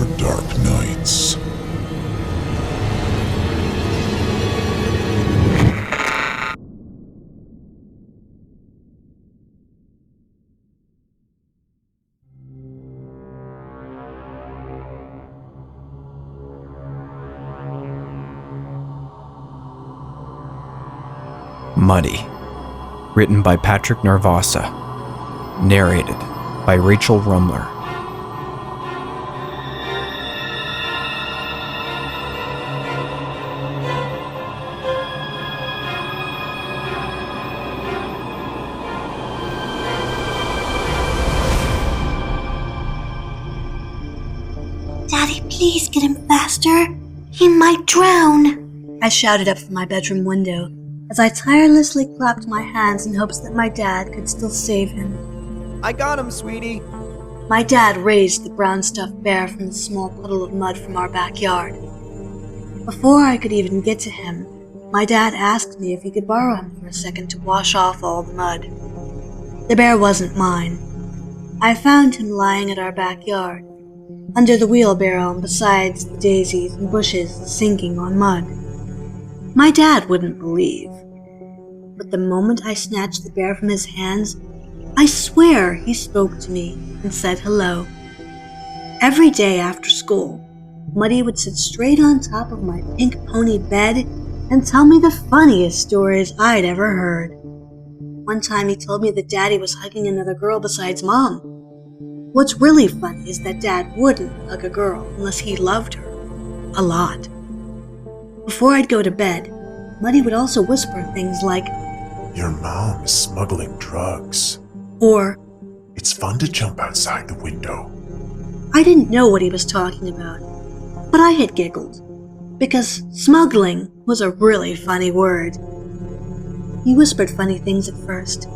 for dark nights. Muddy, written by Patrick Narvasa, narrated by Rachel Rumler. Daddy, please get him faster. He might drown, I shouted up from my bedroom window as I tirelessly clapped my hands in hopes that my dad could still save him. I got him, sweetie. My dad raised the brown stuffed bear from the small puddle of mud from our backyard. Before I could even get to him, my dad asked me if he could borrow him for a second to wash off all the mud. The bear wasn't mine. I found him lying at our backyard, under the wheelbarrow and besides the daisies and bushes sinking on mud. My dad wouldn't believe, but the moment I snatched the bear from his hands, I swear he spoke to me and said hello. Every day after school, Muddy would sit straight on top of my pink pony bed and tell me the funniest stories I'd ever heard. One time he told me that Daddy was hugging another girl besides Mom. What's really funny is that Dad wouldn't hug a girl unless he loved her a lot. Before I'd go to bed, Muddy would also whisper things like, Your mom is smuggling drugs. Or, It's fun to jump outside the window. I didn't know what he was talking about, but I had giggled, because smuggling was a really funny word. He whispered funny things at first,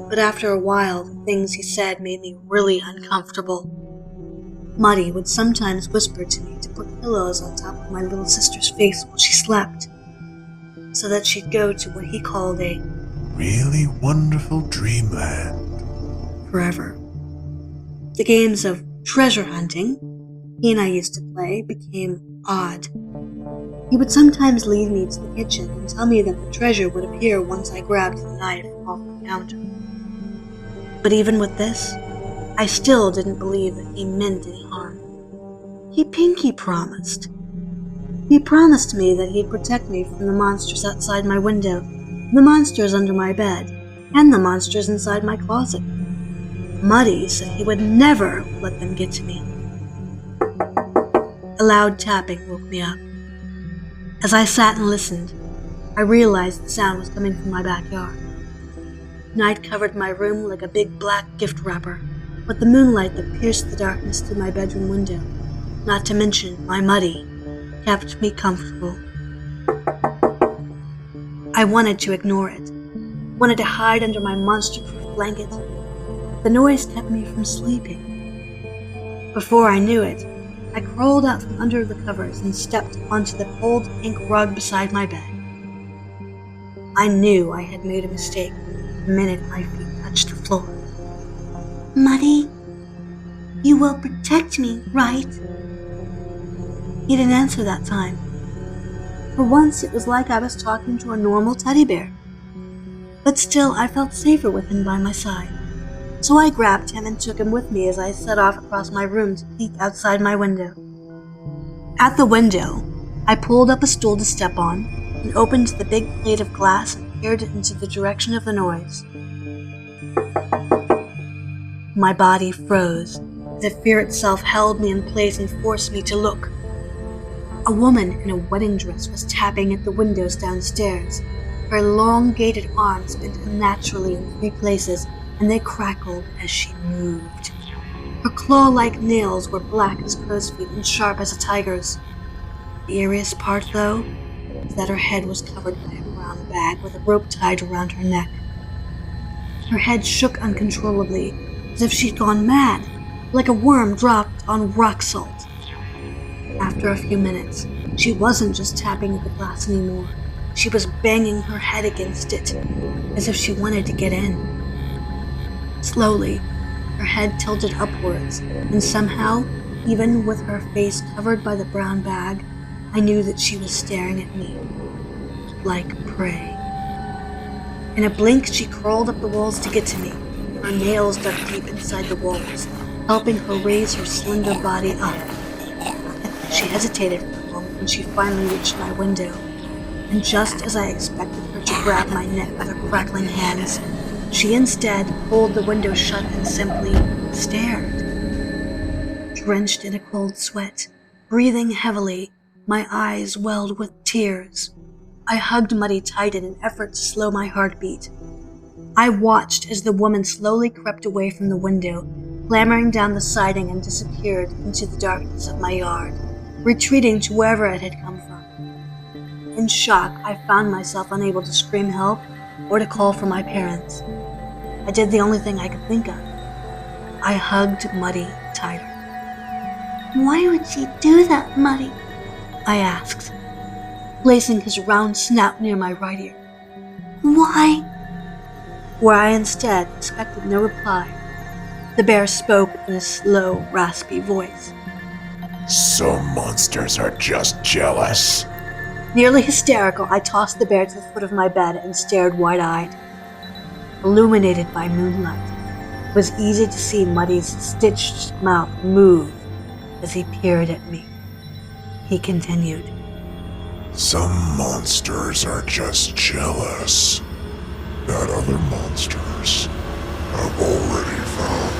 but after a while, the things he said made me really uncomfortable. Muddy would sometimes whisper to me to put pillows on top of my little sister's face while she slept, so that she'd go to what he called a Really wonderful dreamland. forever. The games of treasure hunting he and I used to play became odd. He would sometimes lead me to the kitchen and tell me that the treasure would appear once I grabbed the knife off the counter. But even with this, I still didn't believe that he meant any harm. He pinky promised. He promised me that he'd protect me from the monsters outside my window, the monsters under my bed, and the monsters inside my closet. Muddy said he would never let them get to me. A loud tapping woke me up. As I sat and listened, I realized the sound was coming from my backyard. Night covered my room like a big black gift wrapper, but the moonlight that pierced the darkness through my bedroom window, not to mention my Muddy, kept me comfortable. I wanted to ignore it, wanted to hide under my monster-proof blanket. The noise kept me from sleeping. Before I knew it, I crawled out from under the covers and stepped onto the cold pink rug beside my bed. I knew I had made a mistake the minute my feet touched the floor. Muddy, you will protect me, right? He didn't answer that time. For once, it was like I was talking to a normal teddy bear. But still, I felt safer with him by my side. So I grabbed him and took him with me as I set off across my room to peek outside my window. At the window, I pulled up a stool to step on and opened the big plate of glass and peered into the direction of the noise. My body froze, as if fear itself held me in place and forced me to look. A woman in a wedding dress was tapping at the windows downstairs. Her elongated arms bent unnaturally in 3 places, and they crackled as she moved. Her claw-like nails were black as crow's feet and sharp as a tiger's. The eeriest part, though, was that her head was covered by a brown bag with a rope tied around her neck. Her head shook uncontrollably, as if she'd gone mad, like a worm dropped on rock salt. After a few minutes, she wasn't just tapping at the glass anymore. She was banging her head against it, as if she wanted to get in. Slowly, her head tilted upwards, and somehow, Even with her face covered by the brown bag, I knew that she was staring at me like prey. In a blink, she crawled up the walls to get to me, her nails dug deep inside the walls, helping her raise her slender body up. She hesitated for a moment when she finally reached my window, and just as I expected her to grab my neck with her crackling hands, she instead pulled the window shut and simply stared. Drenched in a cold sweat, breathing heavily, my eyes welled with tears. I hugged Muddy tight in an effort to slow my heartbeat. I watched as the woman slowly crept away from the window, clambering down the siding and disappeared into the darkness of my yard, retreating to wherever it had come from. In shock, I found myself unable to scream help or to call for my parents. I did the only thing I could think of. I hugged Muddy tighter. "Why would she do that, Muddy?" I asked, placing his round snout near my right ear. "Why?" Where I instead expected no reply, the bear spoke in a slow, raspy voice. Some monsters are just jealous. Nearly hysterical, I tossed the bear to the foot of my bed and stared wide-eyed. Illuminated by moonlight, it was easy to see Muddy's stitched mouth move as he peered at me. He continued. Some monsters are just jealous that other monsters have already found